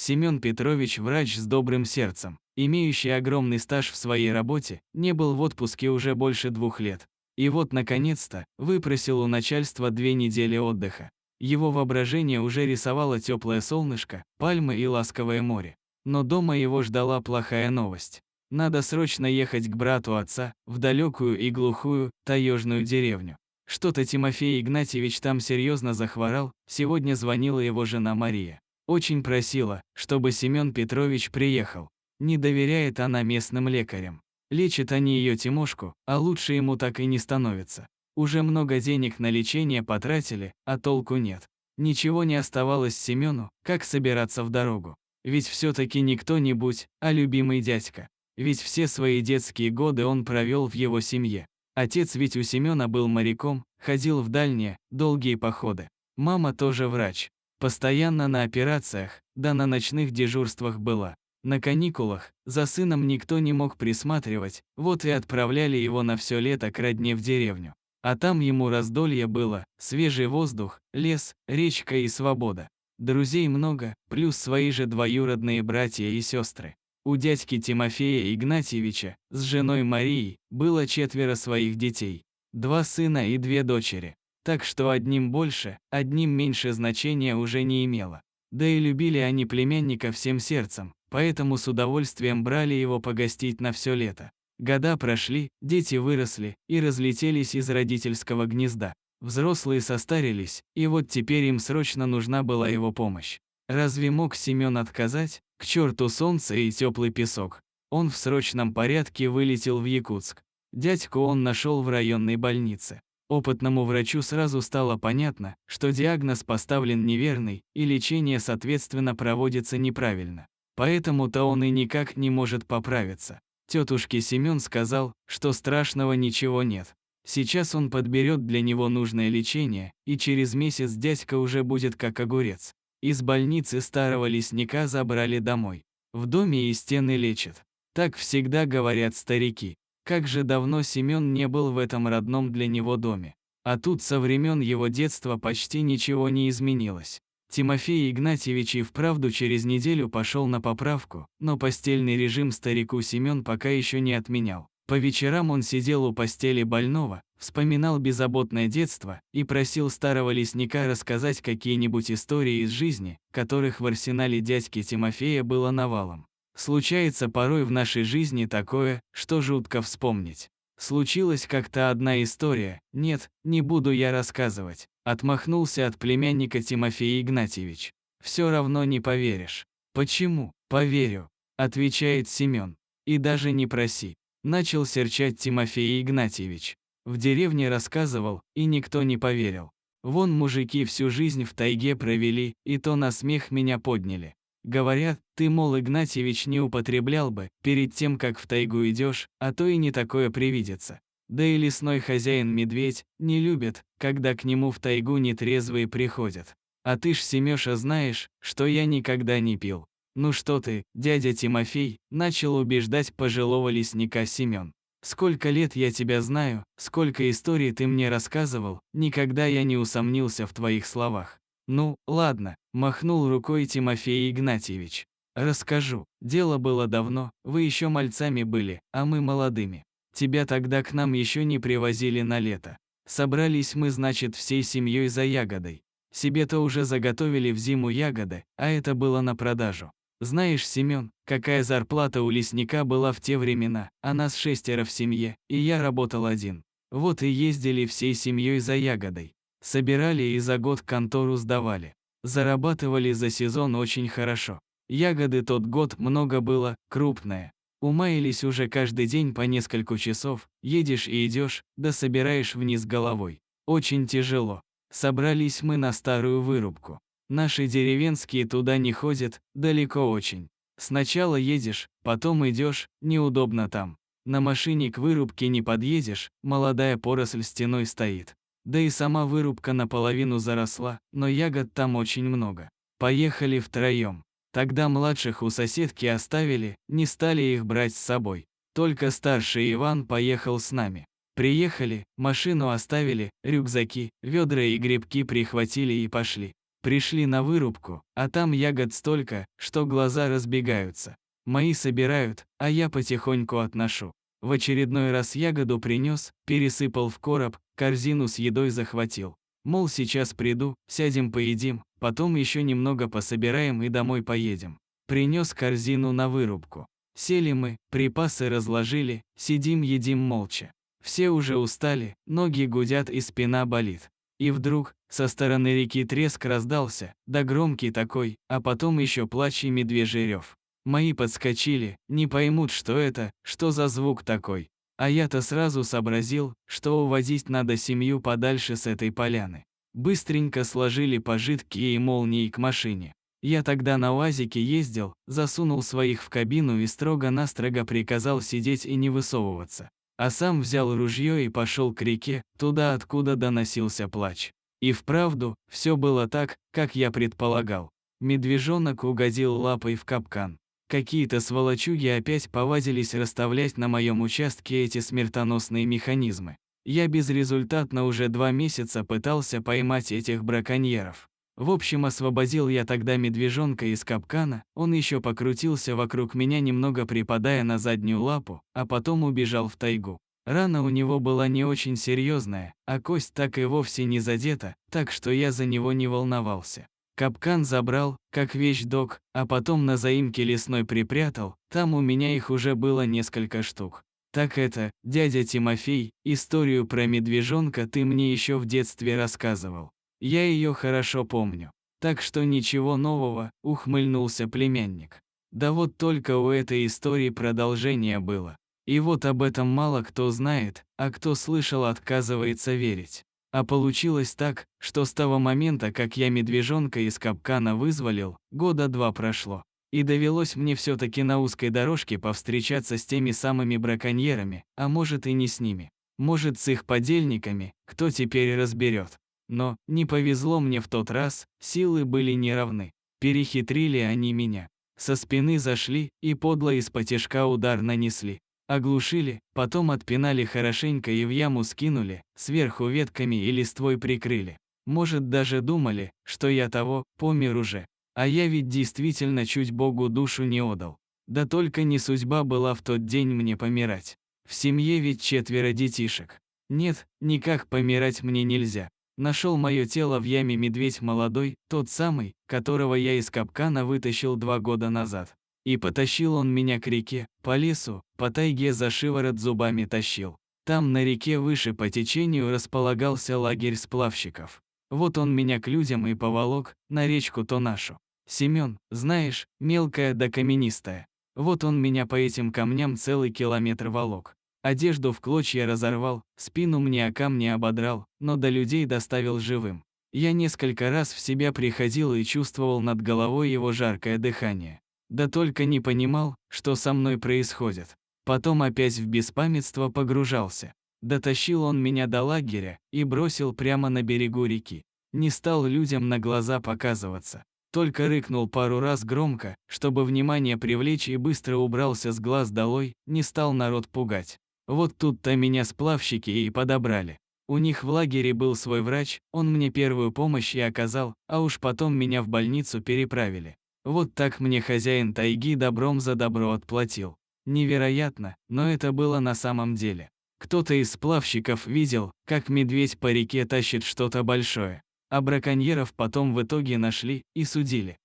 Семен Петрович, врач с добрым сердцем, имеющий огромный стаж в своей работе, не был в отпуске уже больше 2 лет. И вот, наконец-то, выпросил у начальства 2 недели отдыха. Его воображение уже рисовало теплое солнышко, пальмы и ласковое море. Но дома его ждала плохая новость. Надо срочно ехать к брату отца, в далекую и глухую, таежную деревню. Что-то Тимофей Игнатьевич там серьезно захворал, сегодня звонила его жена Мария. Очень просила, чтобы Семен Петрович приехал. Не доверяет она местным лекарям. Лечат они ее Тимошку, а лучше ему так и не становится. Уже много денег на лечение потратили, а толку нет. Ничего не оставалось Семену, как собираться в дорогу. Ведь все-таки не кто-нибудь, а любимый дядька. Ведь все свои детские годы он провел в его семье. Отец ведь у Семена был моряком, ходил в дальние, долгие походы. Мама тоже врач. Постоянно на операциях, да на ночных дежурствах была. На каникулах за сыном никто не мог присматривать, вот и отправляли его на все лето к родне в деревню. А там ему раздолье было, свежий воздух, лес, речка и свобода. Друзей много, плюс свои же двоюродные братья и сестры. У дядьки Тимофея Игнатьевича с женой Марией было 4 своих детей. 2 сына и 2 дочери. Так что одним больше, одним меньше значения уже не имело. Да и любили они племянника всем сердцем, поэтому с удовольствием брали его погостить на все лето. Года прошли, дети выросли и разлетелись из родительского гнезда. Взрослые состарились, и вот теперь им срочно нужна была его помощь. Разве мог Семен отказать? К черту солнце и теплый песок. Он в срочном порядке вылетел в Якутск. Дядьку он нашел в районной больнице. Опытному врачу сразу стало понятно, что диагноз поставлен неверный, и лечение, соответственно, проводится неправильно. Поэтому-то он и никак не может поправиться. Тетушке Семен сказал, что страшного ничего нет. Сейчас он подберет для него нужное лечение, и через месяц дядька уже будет как огурец. Из больницы старого лесника забрали домой. В доме и стены лечат. Так всегда говорят старики. Как же давно Семен не был в этом родном для него доме. А тут со времен его детства почти ничего не изменилось. Тимофей Игнатьевич и вправду через неделю пошел на поправку, но постельный режим старику Семен пока еще не отменял. По вечерам он сидел у постели больного, вспоминал беззаботное детство и просил старого лесника рассказать какие-нибудь истории из жизни, которых в арсенале дядьки Тимофея было навалом. Случается порой в нашей жизни такое, что жутко вспомнить. Случилась как-то одна история, нет, не буду я рассказывать. Отмахнулся от племянника Тимофей Игнатьевич. Все равно не поверишь. Почему? Поверю, отвечает Семен. И даже не проси. Начал серчать Тимофей Игнатьевич. В деревне рассказывал, и никто не поверил. Вон мужики всю жизнь в тайге провели, и то на смех меня подняли. Говорят, ты, мол, Игнатьевич, не употреблял бы, перед тем, как в тайгу идешь, а то и не такое привидится. Да и лесной хозяин-медведь не любит, когда к нему в тайгу нетрезвые приходят. А ты ж, Семёша, знаешь, что я никогда не пил. Ну что ты, дядя Тимофей, начал убеждать пожилого лесника Семен. Сколько лет я тебя знаю, сколько историй ты мне рассказывал, никогда я не усомнился в твоих словах. Ну, ладно, махнул рукой Тимофей Игнатьевич. Расскажу. Дело было давно, вы еще мальцами были, а мы молодыми. Тебя тогда к нам еще не привозили на лето. Собрались мы, значит, всей семьей за ягодой. Себе-то уже заготовили в зиму ягоды, а это было на продажу. Знаешь, Семен, какая зарплата у лесника была в те времена, а нас 6 в семье, и я работал один. Вот и ездили всей семьей за ягодой. Собирали и за год контору сдавали. Зарабатывали за сезон очень хорошо. Ягоды тот год много было, крупные. Умаялись уже каждый день по несколько часов, едешь и идешь, да собираешь вниз головой. Очень тяжело. Собрались мы на старую вырубку. Наши деревенские туда не ходят, далеко очень. Сначала едешь, потом идешь, неудобно там. На машине к вырубке не подъедешь, молодая поросль стеной стоит. Да и сама вырубка наполовину заросла, но ягод там очень много. Поехали втроем. Тогда младших у соседки оставили, не стали их брать с собой. Только старший Иван поехал с нами. Приехали, машину оставили, рюкзаки, ведра и гребки прихватили и пошли. Пришли на вырубку, а там ягод столько, что глаза разбегаются. Мои собирают, а я потихоньку отношу. В очередной раз ягоду принес, пересыпал в короб, корзину с едой захватил. Мол, сейчас приду, сядем поедим, потом еще немного пособираем и домой поедем. Принес корзину на вырубку. Сели мы, припасы разложили, сидим едим молча. Все уже устали, ноги гудят и спина болит. И вдруг, со стороны реки треск раздался, да громкий такой, а потом еще плач и медвежий рев. Мои подскочили, не поймут, что это, что за звук такой. А я-то сразу сообразил, что увозить надо семью подальше с этой поляны. Быстренько сложили пожитки и молнии к машине. Я тогда на УАЗике ездил, засунул своих в кабину и строго-настрого приказал сидеть и не высовываться. А сам взял ружье и пошел к реке, туда, откуда доносился плач. И вправду, все было так, как я предполагал. Медвежонок угодил лапой в капкан. Какие-то сволочуги опять повадились расставлять на моем участке эти смертоносные механизмы. Я безрезультатно уже 2 месяца пытался поймать этих браконьеров. В общем, освободил я тогда медвежонка из капкана, он еще покрутился вокруг меня, немного припадая на заднюю лапу, а потом убежал в тайгу. Рана у него была не очень серьезная, а кость так и вовсе не задета, так что я за него не волновался. Капкан забрал, как вещдок, а потом на заимке лесной припрятал, там у меня их уже было несколько штук. Так это, дядя Тимофей, историю про медвежонка ты мне еще в детстве рассказывал. Я ее хорошо помню. Так что ничего нового, ухмыльнулся племянник. Да вот только у этой истории продолжение было. И вот об этом мало кто знает, а кто слышал, отказывается верить. А получилось так, что с того момента, как я медвежонка из капкана вызволил, 2 года прошло. И довелось мне все-таки на узкой дорожке повстречаться с теми самыми браконьерами, а может и не с ними. Может, с их подельниками, кто теперь разберет. Но не повезло мне в тот раз, силы были неравны. Перехитрили они меня. Со спины зашли и подло испотешка удар нанесли. Оглушили, потом отпинали хорошенько и в яму скинули, сверху ветками и листвой прикрыли. Может, даже думали, что я того, помер уже. А я ведь действительно чуть Богу душу не отдал. Да только не судьба была в тот день мне помирать. В семье ведь 4 детишек. Нет, никак помирать мне нельзя. Нашел мое тело в яме медведь молодой, тот самый, которого я из капкана вытащил 2 года назад. И потащил он меня к реке, по лесу, по тайге за шиворот зубами тащил. Там на реке выше по течению располагался лагерь сплавщиков. Вот он меня к людям и поволок, на речку-то нашу. Семен, знаешь, мелкая да каменистая. Вот он меня по этим камням целый километр волок. Одежду в клочья разорвал, спину мне о камни ободрал, но до людей доставил живым. Я несколько раз в себя приходил и чувствовал над головой его жаркое дыхание. Да только не понимал, что со мной происходит. Потом опять в беспамятство погружался. Дотащил он меня до лагеря и бросил прямо на берегу реки. Не стал людям на глаза показываться. Только рыкнул пару раз громко, чтобы внимание привлечь, и быстро убрался с глаз долой, не стал народ пугать. Вот тут-то меня сплавщики и подобрали. У них в лагере был свой врач, он мне первую помощь и оказал, а уж потом меня в больницу переправили. Вот так мне хозяин тайги добром за добро отплатил. Невероятно, но это было на самом деле. Кто-то из сплавщиков видел, как медведь по реке тащит что-то большое. А браконьеров потом в итоге нашли и судили.